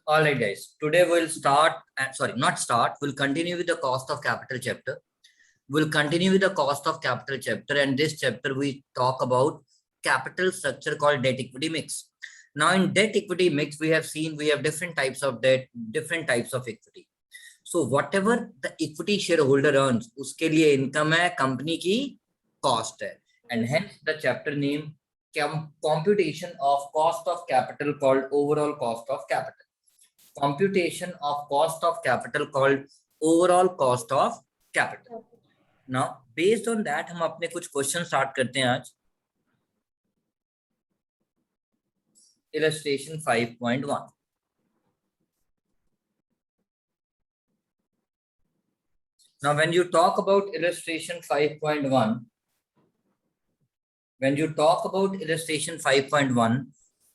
All right, guys. Today we'll start, not start, we'll continue with the cost of capital chapter. We'll continue with the cost of capital chapter, and this chapter we talk about capital structure called debt equity mix. Now, in debt equity mix, we have seen we have different types of debt, different types of equity. So whatever the equity shareholder earns, उसके लिए income है, company की cost है, and hence the chapter name computation of cost of capital called overall cost of capital. Computation of cost of capital called overall cost of capital. Now, based on that, हम अपने कुछ question start करते हैं आज. Illustration 5.1. Now, when you talk about illustration 5.1,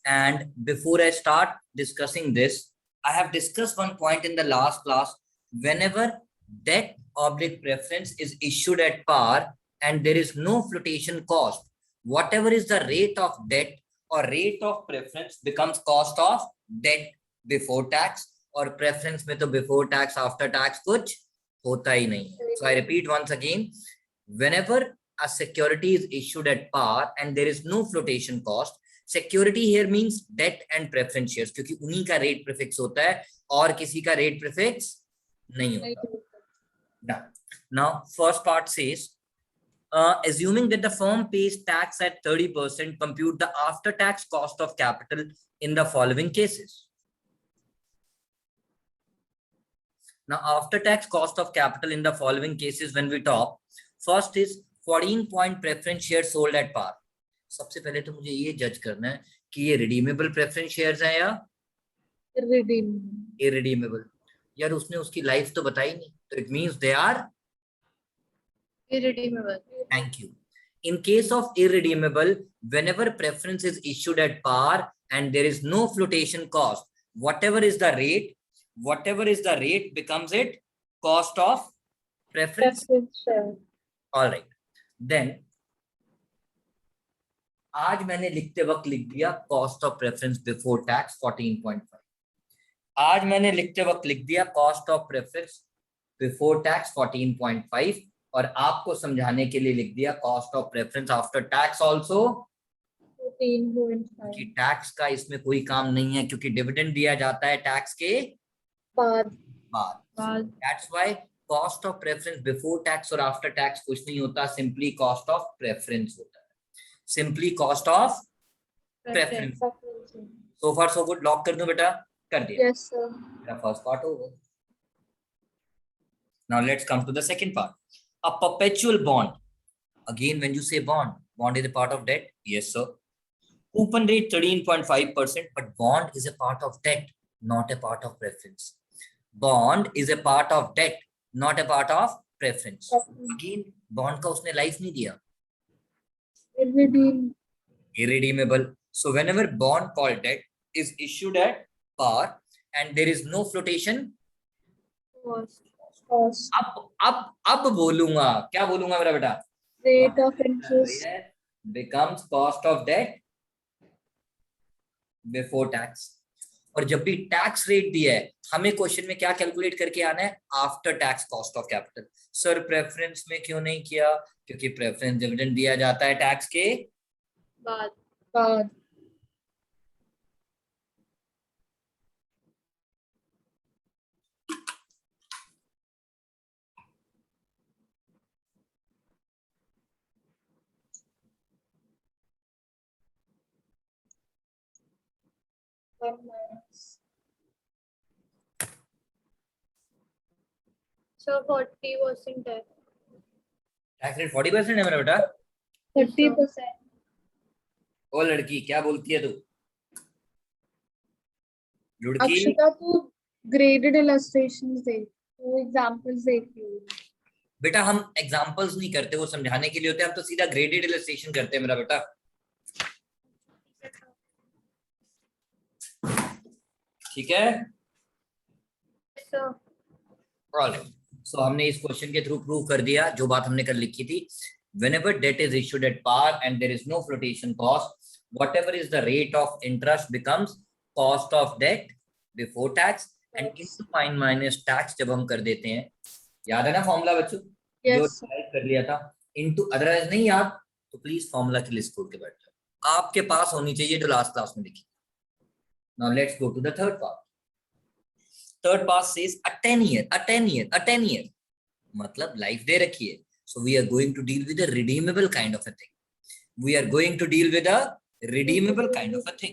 and before I start discussing this, I have discussed one point in the last class. Whenever debt oblique preference is issued at par and there is no flotation cost, whatever is the rate of debt or rate of preference becomes cost of debt before tax, or preference में तो before tax after tax कुछ होता ही नहीं. So I repeat once again, whenever a security is issued at par and there is no flotation cost, security here means debt and preference shares, क्योंकि उन्हीं का rate prefix होता है और किसी का rate prefix नहीं होता. Now first part says, assuming that the firm pays tax at 30%, compute the after tax cost of capital in the following cases. Now, after tax cost of capital in the following cases when we talk, first is 14 point preference shares sold at par. सबसे पहले तो मुझे ये जज करना है कि ये redeemable preference shares हैं या irredeemable. यार उसने उसकी लाइफ तो बताई नहीं, तो it means they are irredeemable. Thank you. In case of irredeemable, whenever preference is issued at par and there is no flotation cost, whatever is the rate becomes it cost of preference. All right. Then आज मैंने लिखते वक्त लिख दिया cost of preference before tax 14.5. आज मैंने लिखते वक्त लिख दिया cost of preference before tax 14.5, और आपको समझाने के लिए लिख दिया cost of preference after tax also 14.5. कि टैक्स का इसमें कोई काम नहीं है क्योंकि डिविडेंड दिया जाता है टैक्स के बाद. That's why cost of preference before tax और after tax कुछ नहीं होता, simply cost of preference होता है. Simply cost of preference. So far so good. Lock कर दूं बेटा? कर दिया. Yes sir. The first part over. Now let's come to the second part. A perpetual bond. Again, when you say bond is a part of debt. Yes sir. Coupon rate 13.5%, but bond is a part of debt, not a part of preference. Bond is a part of debt, not a part of preference. Again, bond का उसने life नहीं दिया. Irredeemable. So whenever bond called debt is issued at par and there is no flotation cost. अब बोलूंगा, क्या बोलूंगा मेरा बेटा? Rate of interest becomes cost of debt before tax. और जब भी टैक्स रेट दिया है हमें क्वेश्चन में क्या कैलकुलेट करके आना है? After tax cost of capital. Sir preference में क्यों नहीं किया? क्योंकि प्रेफरेंस डिविडेंड दिया जाता है टैक्स के बाद. So 40% है. टैक्स रेट 40% है मेरा बेटा. 30%. ओ लड़की क्या बोलती है तू? लड़की अक्षता तू ग्रेडेड इलस्ट्रेशंस दे, तू एग्जांपल्स दे. बेटा हम एग्जांपल्स नहीं करते, वो समझाने के लिए होते हैं, हम तो सीधा ग्रेडेड इलस्ट्रेशन करते हैं मेरा बेटा. ठीक है? So हमने इस क्वेश्चन के थ्रू प्रूव कर दिया जो बात हमने कल लिखी थी. Whenever debt is issued at par and there is no flotation cost, whatever is the rate of interest becomes cost of debt before tax and into fine minus tax जब हम कर देते हैं, याद है ना फॉर्मूला बच्चों जो Yes, sir. टाइप कर लिया था, इनटू, अदरवाइज नहीं याद तो प्लीज फॉर्मूला की लिस्ट खोल के बैठ जाओ, आपके पास होनी चाहिए जो लास्ट क्लास में लिखी। Now let's go to the third part. Third part says a 10 year, a 10 year, a 10 year, मतलब लाइफ दे रखी है। So we are going to deal with a redeemable kind of a thing, we are going to deal with a redeemable kind of a thing.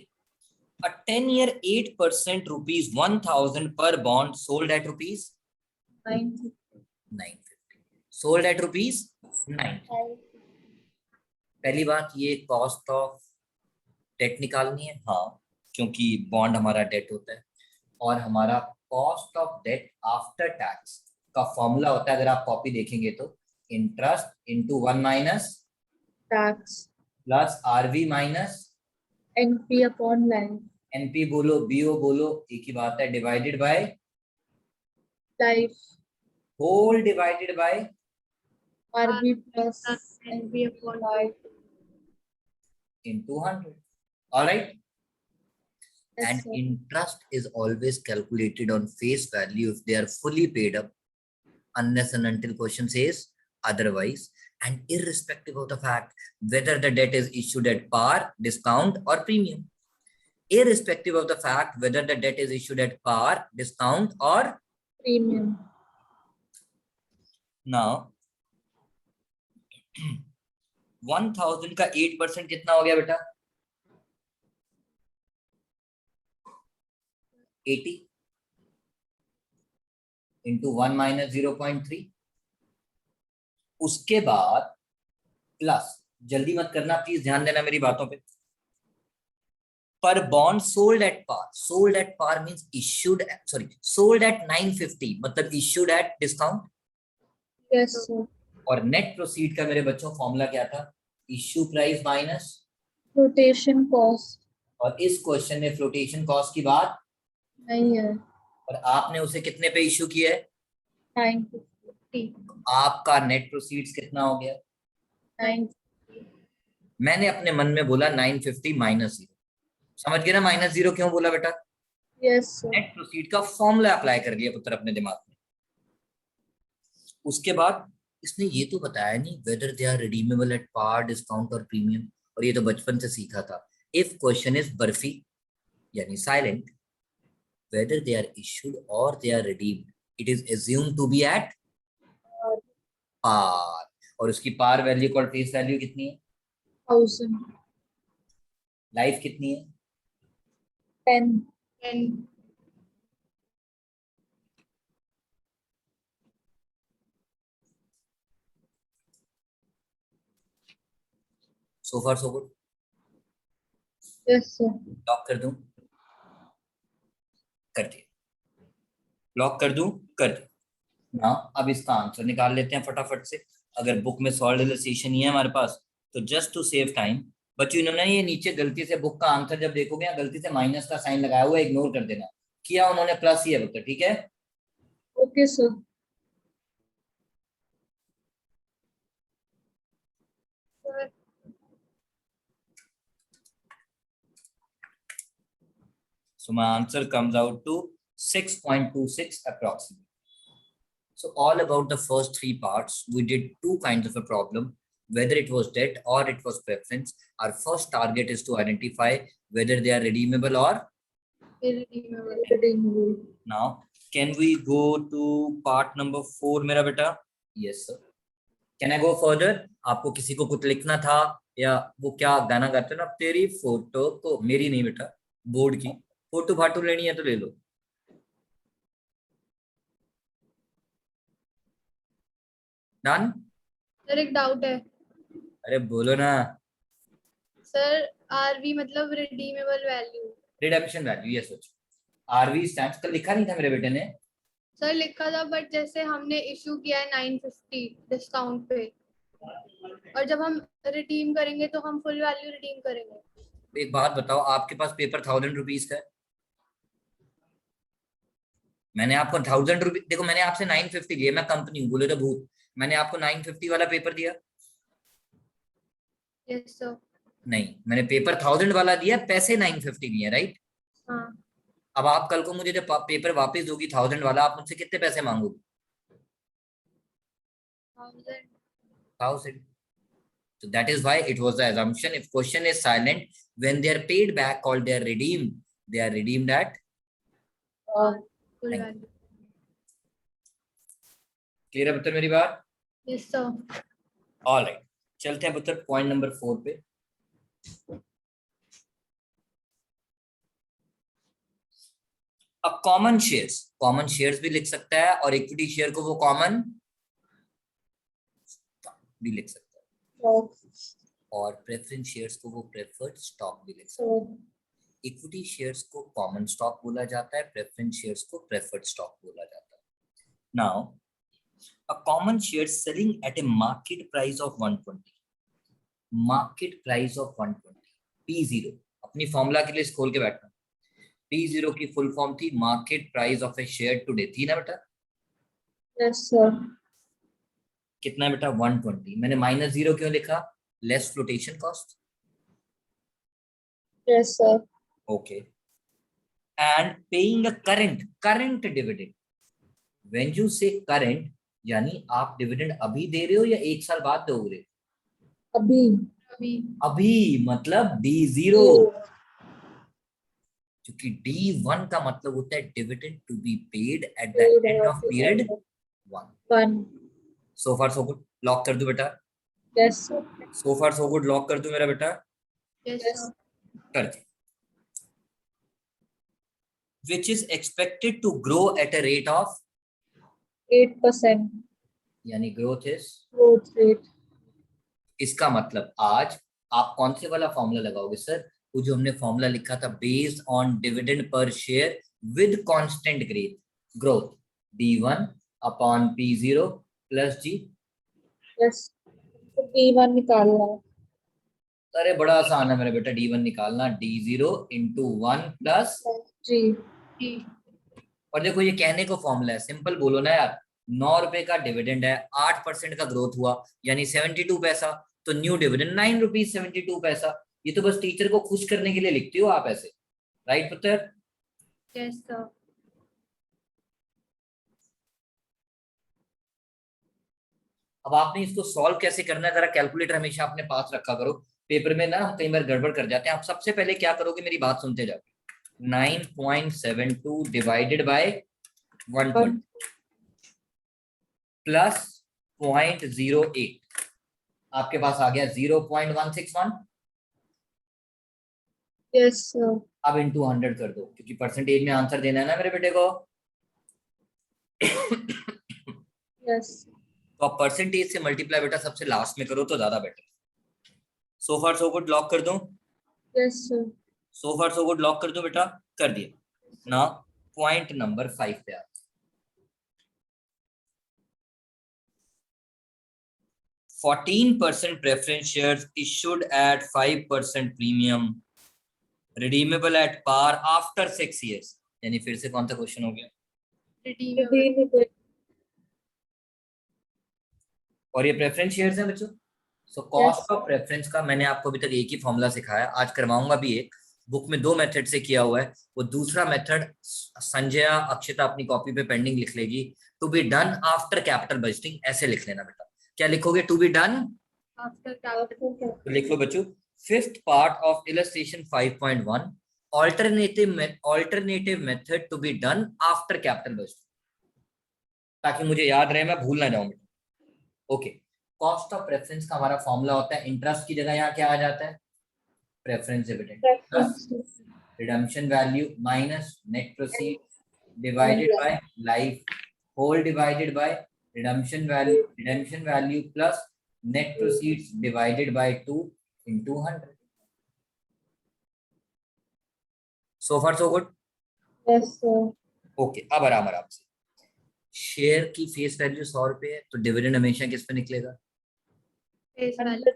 A 10-year 8% rupees 1000 per bond sold at rupees 950, sold at rupees 950. पहली बात, ये cost of date निकालनी है, हाँ, क्योंकि bond हमारा date होता है और हमारा cost of debt after tax का फॉर्मूला होता है, अगर आप कॉपी देखेंगे तो interest into 1 minus Tax. Plus RV minus NP upon life. NP बोलो बीओ बोलो, एक ही बात है, divided by Life. Whole divided by RB plus NP upon life. into 100. All right. Yes, And sir. interest is always calculated on face value if they are fully paid up, unless and until question says otherwise, and irrespective of the fact whether the debt is issued at par, discount, or premium. Irrespective of the fact whether the debt is issued at par, discount, or Premium. now 1000 का 8% कितना हो गया बेटा? 80 into 1 minus 0.3. उसके बाद plus, जल्दी मत करना प्लीज, ध्यान देना मेरी बातों पे, पर bond sold at par, sold at par means issued, sorry, sold at 950 मतलब issued at discount. Yes, sir. और नेट प्रोसीड का मेरे बच्चों फॉर्मूला क्या था? Issue price minus, Flotation cost. और इस क्वेश्चन में फ्लोटेशन कॉस्ट की बात नहीं है. और आपने उसे कितने पे इश्यू किया है? 950. आपका नेट प्रोसीड्स कितना हो गया? 950. मैंने अपने मन में बोला 950 माइनस 0, समझ गए ना माइनस 0 क्यों बोला बेटा? Yes, sir. नेट प्रोसीड का फॉर्मूला अप्लाई कर लिया पुत्र अपने दिमाग में। उसके बाद इसने ये तो बताया नहीं whether they are redeemable at par, discount और प्रीमियम, और ये तो बचपन से सीखा था। इफ क्वेश्चन इज बर्फी यानी silent, whether they are issued or they are redeemed, it is assumed to be at par, और उसकी par वैल्यू और फेस वैल्यू कितनी है? 1000. लाइफ कितनी है? 10. So far so good. Yes, sir. Lock कर दूं? कर दिया। लॉक कर दूं? कर दिया ना। अब इसका आंसर निकाल लेते हैं फटाफट से। अगर बुक में सॉल्व इलस्ट्रेशन ही है हमारे पास तो जस्ट टू सेव टाइम बच्चों, इन्होंने ये नीचे गलती से बुक का आंसर जब देखोगे यहाँ गलती से माइनस का साइन लगाया हुआ है, इग्नोर कर देना, किया उन्होंने प्लस ही है पुत्र, ठीक है? Okay, sir. So my answer comes out to 6.26 approximately. So all about the first three parts, we did two kinds of a problem, whether it was debt or it was preference. Our first target is to identify whether they are redeemable or Irredeemable. now. Can we go to part number 4 मेरा बेटा? Yes sir. Can I go further? आपको किसी को कुछ लिखना था या वो क्या गाना गाते ना, तेरी फोटो को, मेरी नहीं बेटा, बोर्ड की फोटो फाटो लेनी है तो ले लो। डन? सर एक डाउट है अरे बोलो ना। सर, आरवी मतलब redeemable value. Redemption value, yes बच्चों, आरवी स्टैंड्स कल लिखा नहीं था मेरे बेटे ने? सर लिखा था, बट जैसे हमने इशू किया है 950 डिस्काउंट पे, और जब हम रिडीम करेंगे तो हम फुल वैल्यू रिडीम करेंगे। एक बात बताओ, आपके पास पेपर 1000 रुपीज का है, मैंने आपको 1000 रुपीज, देखो मैंने आपसे 950 दिए, मैं कंपनी हूँ, बोले तो भूत, मैंने आपको 950 वाला पेपर दिया? Yes sir. नहीं, मैंने पेपर 1000 वाला दिया, पैसे 950 दिए, राइट? हाँ। अब आप कल को मुझे जब पेपर वापस दोगी 1000 वाला, आप मुझसे कितने पैसे मांगोगे? 1000. 1000. So that is why it was the assumption. If question is silent, when they are paid back or they are redeemed, they are redeemed at Full Thank value. clear है पुत्र मेरी बात? Yes, sir. All right. चलते हैं पुत्र point number 4 पे। अब common shares भी लिख सकता है और इक्विटी शेयर को वो कॉमन भी लिख सकता है और प्रेफरेंस शेयर्स को वो प्रेफर्ड स्टॉक भी लिख सकता है। इक्विटी शेयर्स को कॉमन स्टॉक बोला जाता है, प्रेफरेंस शेयर्स को प्रेफर्ड स्टॉक बोला जाता है। Now a common share selling at A market price of 120, market price of 120, P0 अपनी फॉर्मूला के लिए खोल के बैठना। P0 की फुल फॉर्म थी market price of A share today, थी ना बेटा? Yes, sir. कितना है बेटा? 120। मैंने -0 क्यों लिखा? Less flotation cost. Yes, sir. Okay. And paying a current dividend. When you से करंट, यानी आप डिविडेंड अभी दे रहे हो या 1 साल बाद दोगे? अभी. अभी मतलब D0, क्योंकि D1 का मतलब होता है dividend to be paid at the end of period 1। So far so good, lock कर दूं बेटा? Yes, sir. So far so good, lock कर दूं मेरा बेटा? Yes, sir. कर दी। Which is expected to grow at a rate of 8% यानी growth is, growth rate. इसका मतलब आज आप कौन से वाला फॉर्मूला लगाओगे सर? वो जो हमने फॉर्मूला लिखा था based on dividend per share with constant growth, D1 upon P0 plus G। Yes. तो P1 निकालना है. अरे बड़ा आसान है मेरा बेटा, D1 निकालना, D0 इंटू 1 प्लस G. और देखो ये कहने को फॉर्मूला है, सिंपल बोलो ना यार। 9 रुपए का डिविडेंड है, 8% का ग्रोथ हुआ यानी 72 पैसा, तो न्यू डिविडेंड 9 रुपीज 72 पैसा। ये तो बस टीचर को खुश करने के लिए लिखते हो आप ऐसे, राइट पुत्र? Yes, sir. अब आपने इसको सॉल्व कैसे करना है, जरा कैलकुलेटर हमेशा अपने पास रखा करो। पेपर में ना हम कई बार गड़बड़ कर जाते हैं। आप सबसे पहले क्या करोगे, मेरी बात सुनते जाओ। 9.72 डिवाइडेड बाय 120 प्लस 0.08, आपके पास आ गया 0.161। Yes, sir. अब इंटू 100 कर दो, क्योंकि परसेंटेज में आंसर देना है ना मेरे बेटे को। Yes. तो आप परसेंटेज से मल्टीप्लाई बेटा सबसे लास्ट में करो तो ज्यादा बेटर। सो फार सो गुड, लॉक कर दूं? Yes, sir. So far so good, lock कर दो बेटा? कर दिया ना। पॉइंट नंबर 5 पे आ 14% preference shares issued at 5% premium, redeemable at par after 6 years। यानी फिर से कौन सा क्वेश्चन हो गया? Redeemable. और ये प्रेफरेंस शेयर्स हैं बच्चों। सो कॉस्ट ऑफ प्रेफरेंस का मैंने आपको अभी तक एक ही फॉर्मूला सिखाया, आज करवाऊंगा भी एक। बुक में 2 मेथड से किया हुआ है, वो दूसरा मेथड संजया अक्षिता अपनी कॉपी पे पेंडिंग लिख लेगी। To be done after capital budgeting, ऐसे लिख लेना बेटा। क्या लिखोगे? To be done After capital. तो लिख लो बच्चों। Fifth part of illustration 5.1, alternative method to be done after capital budgeting, ताकि मुझे याद रहे, मैं भूल ना जाऊं। ओके, कॉस्ट ऑफ प्रेफरेंस का हमारा फॉर्मूला होता है, इंटरेस्ट की जगह यहाँ क्या आ जाता है? Preference dividend plus redemption value minus net proceed divided by life whole divided by redemption value plus net proceeds divided by 2 into 100। So far so good? Yes, sir. Okay, अब आराम से। शेयर की फेस वैल्यू 100 रुपए है, तो dividend हमेशा किस पे निकलेगा? Face value.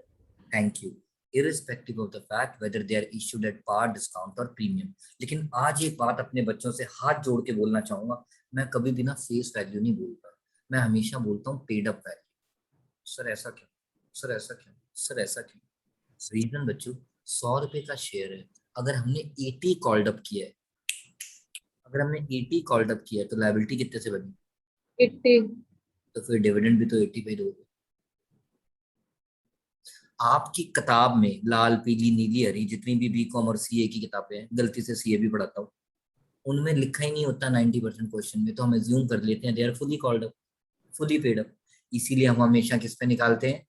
Thank you. irrespective of the fact whether they are issued at par, discount और प्रीमियम। लेकिन आज एक बात अपने बच्चों से हाथ जोड़ के बोलना चाहूंगा, मैं कभी भी ना फेस वैल्यू नहीं बोलता, मैं हमेशा बोलता हूँ पेड अप वैल्यू। सर ऐसा क्यों? सर ऐसा क्यों? सर ऐसा क्यों? रीजन बच्चों, 100 रुपए का शेयर है, अगर हमने 80 कॉल्ड अप किया है अगर हमने 80 कॉल्ड अप किया तो लायबिलिटी कितने से बनी? 80. तो फिर डिविडेंड भी तो 80 पे दोगे। आपकी किताब में लाल पीली नीली हरी जितनी भी बीकॉम और सीए की किताबें हैं, गलती से सीए भी पढ़ाता हूँ, उनमें लिखा ही नहीं होता 90% क्वेश्चन में, तो हम एज्यूम कर लेते हैं they are fully called up, fully paid up. इसीलिए हम हमेशा किस पे निकालते हैं?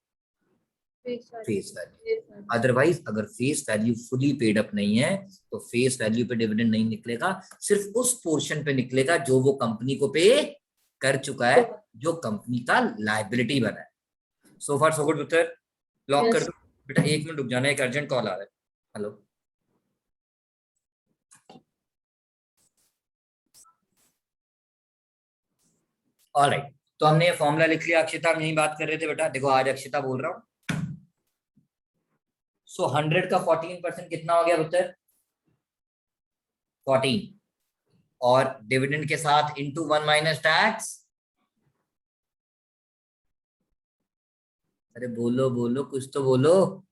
Face value. अदरवाइज अगर face value fully paid up नहीं है तो फेस वैल्यू पे डिविडेंड नहीं निकलेगा, सिर्फ उस पोर्शन पे निकलेगा जो वो कंपनी को पे कर चुका है, जो कंपनी का लायबिलिटी बना है। सो फार सो गुड पुत्र, लॉक कर Yes. दो। बेटा 1 मिनट रुक जाना, एक अर्जेंट कॉल आ रहा है। हेलो, ऑलराइट, तो हमने ये फॉर्मूला लिख लिया। अक्षिता, हम यही बात कर रहे थे बेटा, देखो आज अक्षिता बोल रहा हूँ। सो 100 का 14% कितना हो गया पुत्र? 14, और डिविडेंड के साथ इंटू 1 माइनस टैक्स। अरे बोलो बोलो, कुछ तो बोलो।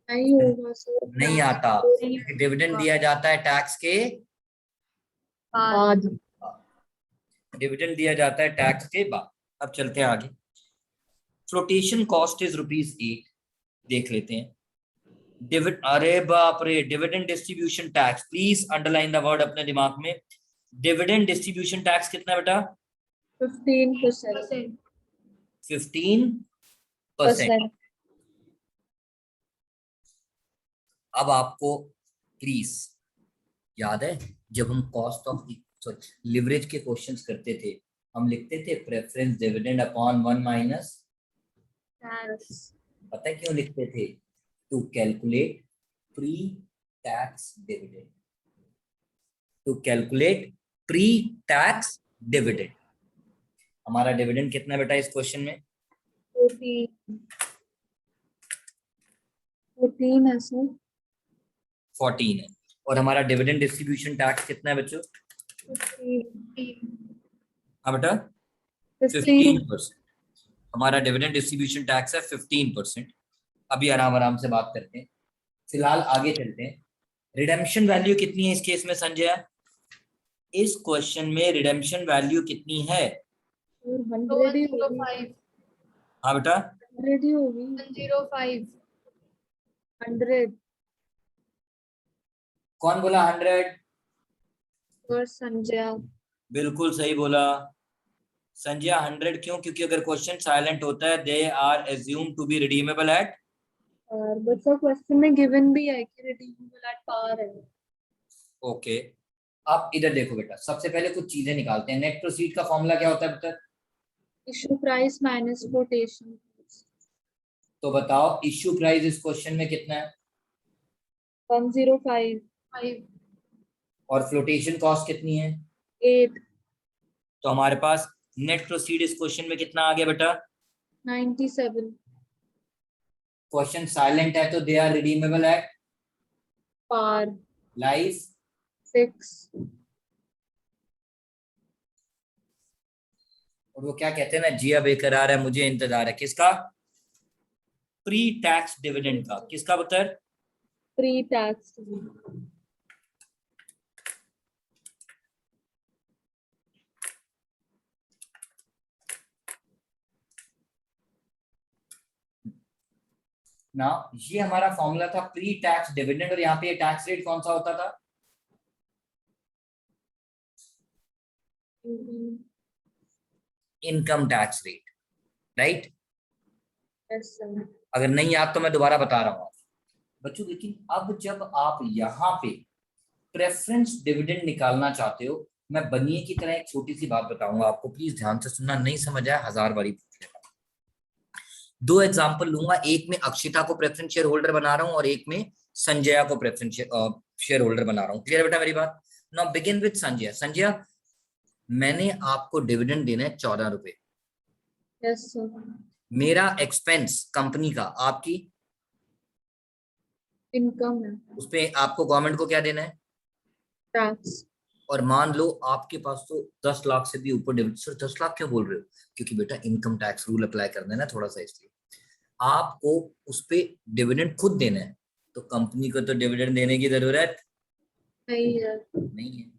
नहीं होगा सर. नहीं आता, डिविडेंड दिया जाता है टैक्स के बाद. डिविडेंड दिया जाता है टैक्स के बाद। अब चलते हैं आगे। फ्लोटेशन कॉस्ट इज ₹8, देख लेते हैं। अरे बाप रे, dividend distribution tax, please underline the word अपने दिमाग में। डिविडेंड डिस्ट्रीब्यूशन टैक्स कितना बेटा? 15%. 15%। अब आपको प्लीज याद है, जब हम कॉस्ट ऑफ सॉरी लिवरेज के क्वेश्चंस करते थे, हम लिखते थे प्रेफरेंस डिविडेंड अपॉन 1 माइनस। पता है क्यों लिखते थे? To calculate pre tax dividend, to calculate pre tax dividend. हमारा डिविडेंड कितना बेटा इस क्वेश्चन में? 14 है सर. 14 है। और हमारा डिविडेंड डिस्ट्रीब्यूशन टैक्स कितना है बच्चों? 15. हाँ बेटा, 15%। हमारा डिविडेंड डिस्ट्रीब्यूशन टैक्स है 15%। अभी आराम आराम से बात करते हैं, फिलहाल आगे चलते हैं। रिडेम्पशन वैल्यू कितनी है इस केस में संजय? इस क्वेश्चन में रिडेम्पशन वैल्यू कितनी है? 100 ही होगी. हाँ बेटा, 100 ही होगी. 105. 100. कौन बोला 100? और संजय. बिल्कुल सही बोला संजय, 100 क्यों? क्योंकि अगर क्वेश्चन साइलेंट होता है they are assume to be redeemable at. और बच्चा क्वेश्चन में गिवन भी है कि रिडीमेबल एट पार है. ओके, अब इधर देखो बेटा, सबसे पहले कुछ चीजें निकालते हैं। नेट प्रोसीड का फॉर्मूला क्या होता है बेटा? Issue price minus quotation. तो बताओ इश्यू प्राइस इस क्वेश्चन में कितना है? 105. 5. और फ्लोटेशन कॉस्ट कितनी है? 8. तो हमारे पास नेट प्रोसीड इस क्वेश्चन में कितना आ गया बेटा? 97. क्वेश्चन साइलेंट है तो they are redeemable at par. Life 6. और वो क्या कहते हैं ना, जिया बेकरार है मुझे इंतजार है। किसका? प्री टैक्स डिविडेंड का। किसका पुत्र? Pre tax. ना, ये हमारा फॉर्मूला था प्री टैक्स डिविडेंड, और यहाँ पे ये टैक्स रेट कौन सा होता था? Income tax rate, right? Yes sir. अगर नहीं याद तो मैं दोबारा बता रहा हूँ बच्चों। लेकिन अब जब आप यहाँ पे प्रेफरेंस डिविडेंड निकालना चाहते हो, मैं बनिए की तरह एक छोटी सी बात बताऊंगा आपको, प्लीज ध्यान से सुनना, नहीं समझ आया 1000 बारी पूछ लेना। 2 एग्जांपल लूंगा, एक में अक्षिता को प्रेफरेंस शेयर होल्डर बना रहा हूं और एक में संजय को प्रेफरेंस शेयर होल्डर बना रहा हूं। क्लियर बेटा मेरी बात? Now begin with Sanjay. Sanjay, मैंने आपको डिविडेंड देना है 14 रुपए। Yes sir. मेरा एक्सपेंस कंपनी का आपकी इनकम है. उस पे आपको गवर्नमेंट को क्या देना है? टैक्स. और मान लो आपके पास तो 10 लाख से भी ऊपर डिविडेंड। सर 10 लाख क्यों बोल रहे हो? क्योंकि बेटा इनकम टैक्स रूल अप्लाई करना है ना थोड़ा सा, इसलिए आपको उस पे डिविडेंड खुद देना है, तो कंपनी को तो डिविडेंड देने की जरूरत नहीं है. नहीं है।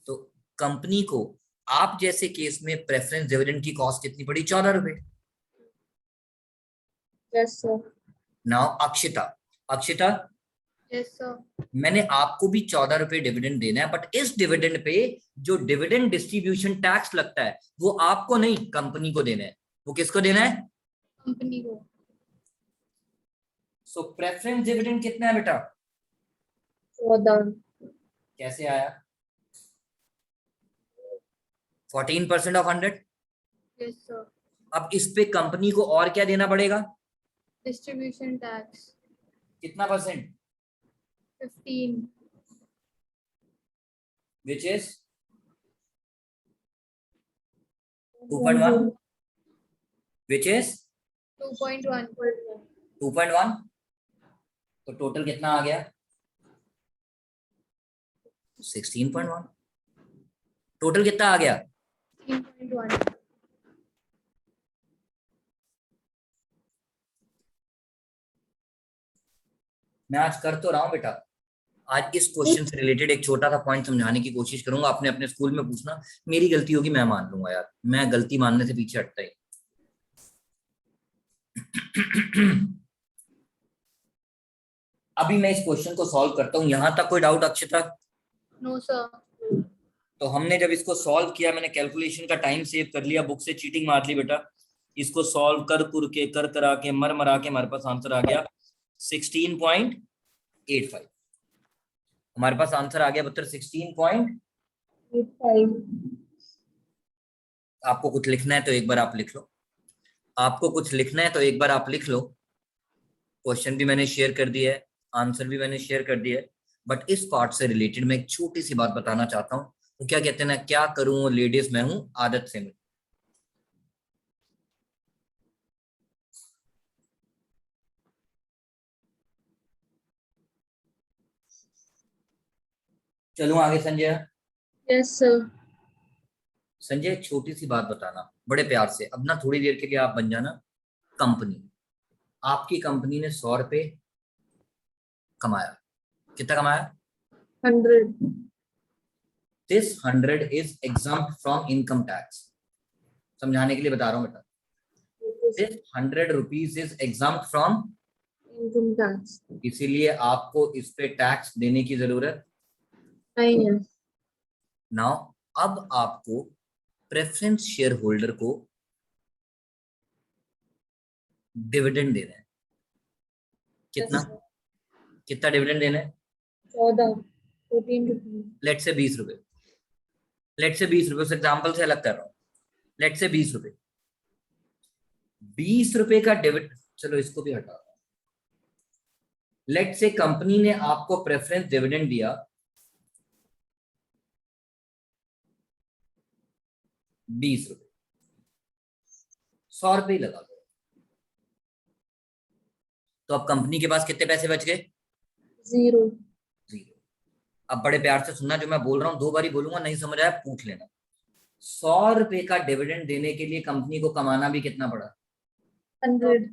तो कंपनी को आप जैसे केस में प्रेफरेंस डिविडेंड की कॉस्ट कितनी पड़ी? 14 रुपए। Yes, sir. Now Akshita, Akshita yes sir. मैंने आपको भी 14 रुपए डिविडेंड देना है, बट इस डिविडेंड पे जो डिविडेंड डिस्ट्रीब्यूशन टैक्स लगता है वो आपको नहीं, कंपनी को देना है। वो किसको देना है? कंपनी को। सो प्रेफरेंस डिविडेंड कितना है बेटा? 14. कैसे आया? 14% ऑफ 100। Yes sir. अब इस पे कंपनी को और क्या देना पड़ेगा? डिस्ट्रीब्यूशन टैक्स कितना percent? 15। Which is 2.1, which is 2.1। 2.1। तो टोटल कितना आ गया? 16.1। टोटल कितना आ गया? 3.1। मैं आज कर तो रहा हूं बेटा, आज इस क्वेश्चन से रिलेटेड एक छोटा सा पॉइंट समझाने की कोशिश करूंगा। अपने अपने स्कूल में पूछना, मेरी गलती होगी मैं मान लूंगा यार, मैं गलती मानने से पीछे हटता ही। अभी मैं इस क्वेश्चन को सॉल्व करता हूं, यहां तक कोई डाउट अक्षिता? No sir. तो हमने जब इसको सॉल्व किया, मैंने कैलकुलेशन का टाइम सेव कर लिया, बुक से चीटिंग मार ली बेटा। इसको सॉल्व कर कुर के कर करा के मर मरा के हमारे पास आंसर आ गया 16.85। हमारे पास आंसर आ गया पुत्र 16.85। आपको कुछ लिखना है तो एक बार आप लिख लो, आपको कुछ लिखना है तो एक बार आप लिख लो। क्वेश्चन भी मैंने शेयर कर दिया है, आंसर भी मैंने शेयर कर दिया है, बट इस पार्ट से रिलेटेड मैं एक छोटी सी बात बताना चाहता हूँ। वो क्या कहते हैं ना, क्या करूं लेडीज मैं हूं आदत से मैं। चलूं आगे संजय? Yes, sir. संजय एक छोटी सी बात बताना बड़े प्यार से, अब ना थोड़ी देर के लिए आप बन जाना कंपनी। आपकी कंपनी ने 100 रुपए कमाया, कितना कमाया? 100. This 100 is exempt from income tax. समझाने के लिए बता रहा हूं बेटा, this 100 rupees is exempt from Income tax. इसीलिए आपको इस पे टैक्स देने की जरूरत नहीं है. नाउ। अब आपको प्रेफरेंस शेयर होल्डर को डिविडेंड देना है। कितना? Yes, sir. कितना डिविडेंड देना है? 14. 14 rupees. लेट से 20 रुपए, लेट से 20 रुपए, उस एग्जाम्पल से अलग कर रहा हूं। लेट से 20 रुपए, 20 रुपए का डिविडेंड, चलो इसको भी हटा। लेट से कंपनी ने आपको प्रेफरेंस डिविडेंड दिया 20 रुपए, 100 रुपए ही लगा दो। तो अब कंपनी के पास कितने पैसे बच गए? 0. 0। अब बड़े प्यार से सुनना, जो मैं बोल रहा हूं 2 बार ही बोलूंगा, नहीं समझ आया पूछ लेना। 100 रुपए का डिविडेंड देने के लिए कंपनी को कमाना भी कितना पड़ा? 100.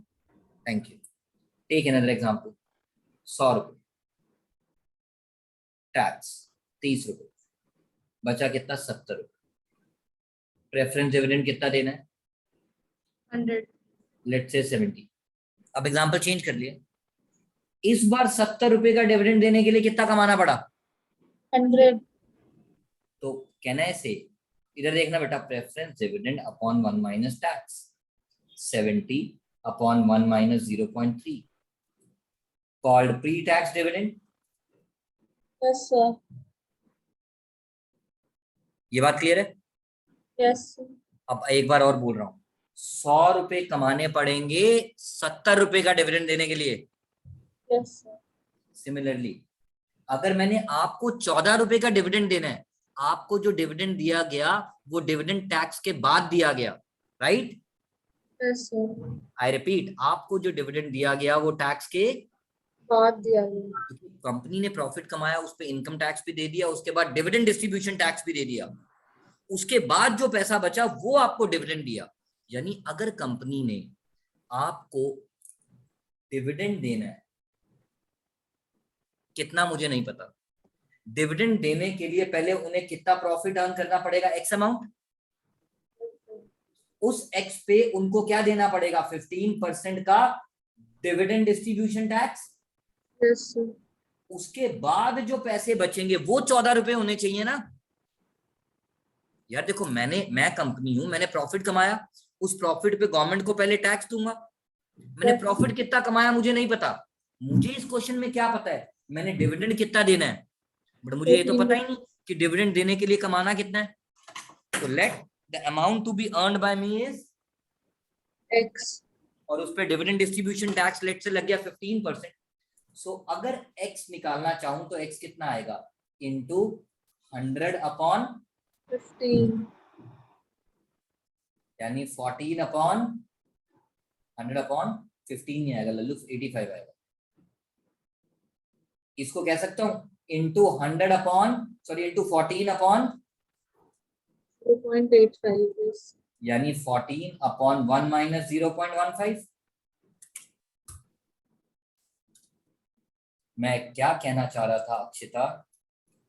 Thank you. Take another example. 100 रुपए, टैक्स 30 रुपए, बचा कितना? 70 रुपए। प्रेफरेंस डिविडेंड कितना देना है? 100। Let's say 70। अब एग्जांपल चेंज कर लिया, इस बार 70 रुपए का डिविडेंड देने के लिए कितना कमाना पड़ा? 100. तो कहना है से, इधर देखना बेटा, preference dividend upon 1 minus tax, 70 upon 1 minus 0.3 called pre tax dividend. Yes, sir. ये बात क्लियर है? Yes, sir. अब एक बार और बोल रहा हूं, 100 रुपए कमाने पड़ेंगे 70 रुपए का डिविडेंड देने के लिए। Yes, sir. सिमिलरली अगर मैंने आपको 14 रुपए का डिविडेंड देना है, आपको जो डिविडेंड दिया गया वो डिविडेंड टैक्स के बाद दिया गया, right? Yes, sir. I repeat, आपको जो डिविडेंड दिया गया वो टैक्स के बाद दिया गया. कंपनी ने प्रॉफिट कमाया, उस पर इनकम टैक्स भी दे दिया, उसके बाद डिविडेंड डिस्ट्रीब्यूशन टैक्स भी दे दिया, उसके बाद जो पैसा बचा वो आपको डिविडेंड दिया। यानी अगर कंपनी ने आपको डिविडेंड देना है, कितना मुझे नहीं पता, डिविडेंड देने के लिए पहले उन्हें कितना प्रॉफिट अर्न करना पड़ेगा, एक्स अमाउंट, उस एक्स पे उनको क्या देना पड़ेगा, 15% का dividend distribution tax. Yes, sir. उसके बाद जो पैसे बचेंगे वो 14 रुपए होने चाहिए ना यार। देखो मैं कंपनी हूं, मैंने प्रॉफिट कमाया, उस प्रॉफिट पे गवर्नमेंट को पहले टैक्स दूंगा। मैंने Yes. प्रॉफिट कितना कमाया मुझे नहीं पता, मुझे इस क्वेश्चन में क्या पता है, मैंने डिविडेंड कितना देना है, बट मुझे ये तो पता ही नहीं कि डिविडेंड देने के लिए कमाना कितना है। तो let the amount to be earned by me is X. और उस पे डिविडेंड डिस्ट्रीब्यूशन टैक्स लेट से लग गया 15%। सो अगर x निकालना चाहूं तो x कितना आएगा, इंटू 100 अपॉन 15. यानी 14 अपॉन 100 अपॉन 15 नहीं आएगा लल्लू, 85 आएगा। इसको कह सकता हूं into 100 upon sorry into 14 upon 0.85. Yes. यानी 14 अपॉन 1 माइनस 0.15। मैं क्या कहना चाह रहा था अक्षिता,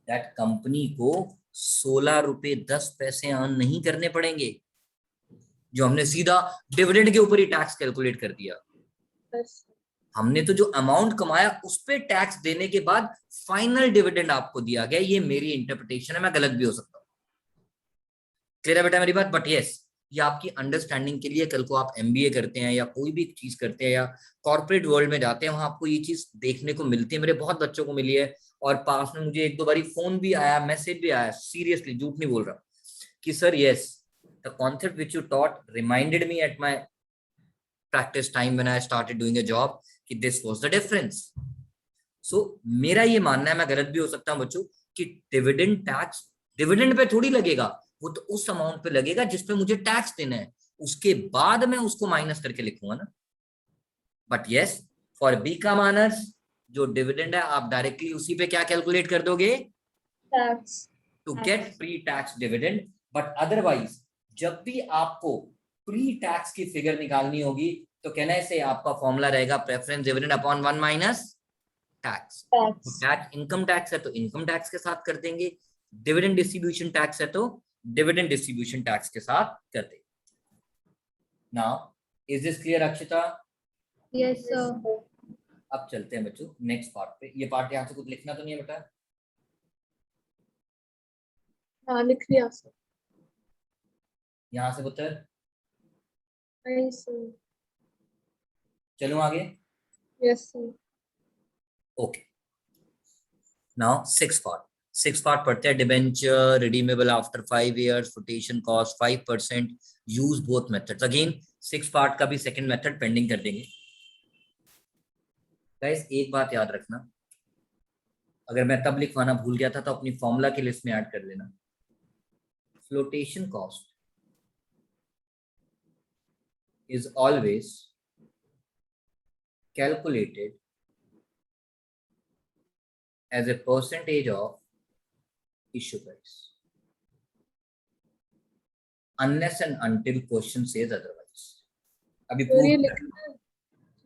दैट कंपनी को 16 रुपए 10 पैसे अर्न नहीं करने पड़ेंगे, जो हमने सीधा डिविडेंड के ऊपर ही टैक्स कैलकुलेट कर दिया। Yes. हमने तो जो अमाउंट कमाया उस पे टैक्स देने के बाद फाइनल डिविडेंड आपको दिया गया। ये मेरी इंटरप्रिटेशन है, मैं गलत भी हो सकता हूँ। क्लियर है बेटा मेरी बात? बट यस, ये आपकी अंडरस्टैंडिंग के लिए, कल को आप एमबीए करते हैं या कोई भी चीज करते हैं या कॉर्पोरेट वर्ल्ड में जाते हैं, वहां आपको ये चीज देखने को मिलती है। मेरे बहुत बच्चों को मिली है और पास में मुझे 1-2 बारी फोन भी आया, मैसेज भी आया, सीरियसली झूठ नहीं बोल रहा, कि sir yes the concept which you taught reminded me at my practice time when I started doing a job कि this was the difference. So मेरा ये मानना है, मैं गलत भी हो सकता हूँ बच्चों, कि डिविडेंड टैक्स डिविडेंड पे थोड़ी लगेगा, वो तो उस अमाउंट पे लगेगा जिसपे मुझे टैक्स देना है, उसके बाद मैं उसको माइनस करके लिखूंगा ना। बट यस, फॉर बी का मानर्स जो डिविडेंड है आप डायरेक्टली उसी पे क्या कैलकुलेट कर दोगे, Tax. To get pre tax dividend. But otherwise जब भी आपको प्री टैक्स की फिगर निकालनी होगी तो कहने से आपका फॉर्मूला रहेगा preference dividend upon 1 minus tax. Tax. Tax income tax है तो इनकम टैक्स के साथ कर देंगे, डिविडेंड डिस्ट्रीब्यूशन टैक्स है तो डिविडेंड डिस्ट्रीब्यूशन टैक्स के साथ कर देंगे। Now is this clear Akshita? Yes, sir. अब चलते हैं बच्चों नेक्स्ट पार्ट पे। ये पार्ट यहाँ से कुछ लिखना तो नहीं है बेटा? हाँ लिख लिया sir. यहाँ से पुत्र Yes, sir. चलो आगे। Yes, sir. Okay now six part पढ़ते हैं। Debenture redeemable after 5 years, flotation cost 5%, use both methods. Again 6 part का भी सेकंड मेथड पेंडिंग कर देंगे। गाइस एक बात याद रखना, अगर मैं तब लिखवाना भूल गया था तो अपनी फॉर्मूला की लिस्ट में ऐड कर लेना। Flotation cost is always calculated as a percentage of issue price unless and until question says otherwise. अभी तो ये proof लिखना है.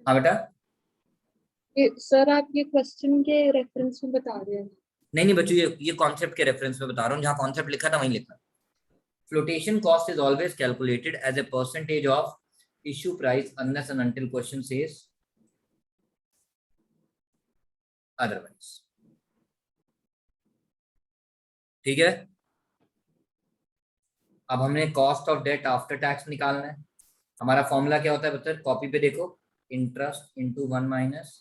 हाँ बेटा ये सर आप ये क्वेश्चन के रेफरेंस में बता रहे हैं. नहीं बच्चों, ये कॉन्सेप्ट के रेफरेंस में बता रहा हूँ, जहां कॉन्सेप्ट लिखा था वहीं लिखना। Flotation cost is always calculated as a percentage of issue price unless and until question says otherwise. ठीक है, अब हमने cost of debt after tax निकालना है। हमारा फॉर्मूला क्या होता है बच्चों, कॉपी पे देखो, interest into 1 minus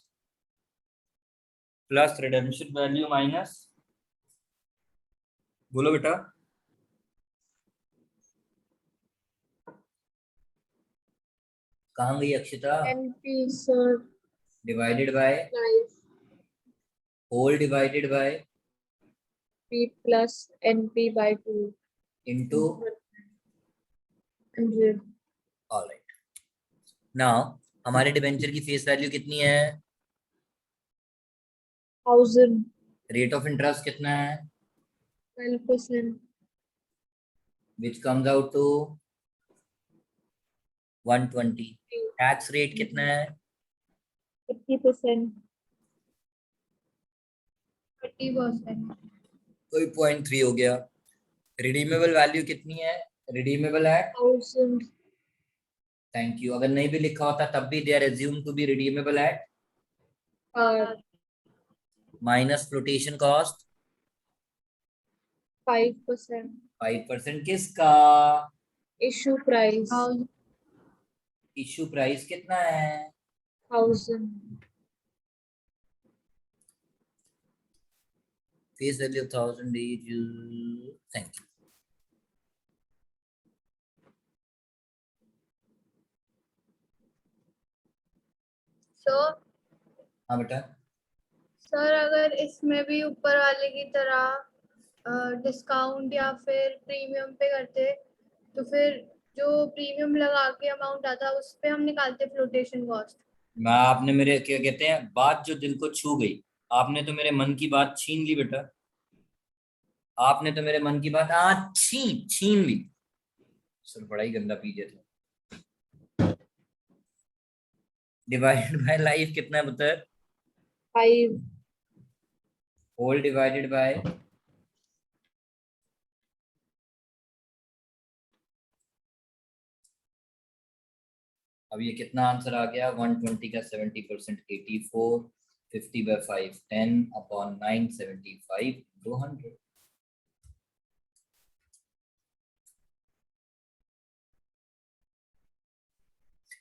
plus redemption value minus, बोलो बेटा कहाँ गई Akshita? NP sir. Divided by Nice. Whole divided by P plus NP by 2. Into 100. Alright. Now हमारे डिबेंचर की फेस वैल्यू कितनी है? 1000. रेट ऑफ इंटरेस्ट कितना है? 12%. Which comes out to 120। Tax rate कितना है? 50%. 30%. कोई 0.3 हो गया। रिडीमेबल वैल्यू कितनी है? Redeemable at 1000 thank you. अगर नहीं भी लिखा होता तब भी they are assume to be redeemable at par minus flotation cost 5%. 5% किसका? Issue price इश्यू प्राइस कितना है? 1000. Face value 1000 is thank you. So हाँ बेटा। सर अगर इसमें भी ऊपर वाले की तरह डिस्काउंट या फिर प्रीमियम पे करते तो फिर जो प्रीमियम लगा के अमाउंट आता उस पे हम निकालते फ्लोटेशन कॉस्ट। मैं आपने मेरे क्या कहते हैं बात जो दिल को छू गई, आपने तो मेरे मन की बात छीन ली बेटा। आपने तो मेरे मन की बात छीन ली। सर बड़ा ही गंदा पीजे था। डिवाइडेड बाय लाइफ कितना है बता? 5. होल डिवाइडेड बाय अब ये कितना आंसर आ गया? 120 का 70% 84, 50 by 5 10 upon 9 75 200।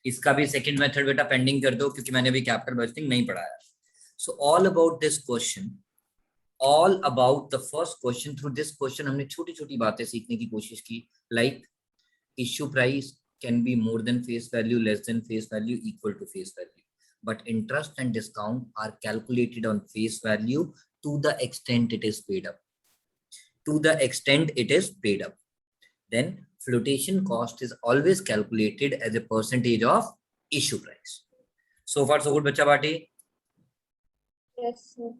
इसका भी सेकंड मेथड बेटा पेंडिंग कर दो क्योंकि मैंने अभी कैपिटल बजटिंग नहीं पढ़ाया। So all about this question, all about the first question. Through this question हमने छोटी छोटी बातें सीखने की कोशिश की, like issue price can be more than face value, less than face value, equal to face value, but interest and discount are calculated on face value to the extent it is paid up. To the extent it is paid up, then flotation cost is always calculated as a percentage of issue price. So far so good बच्चा बाटी? Yes, sir.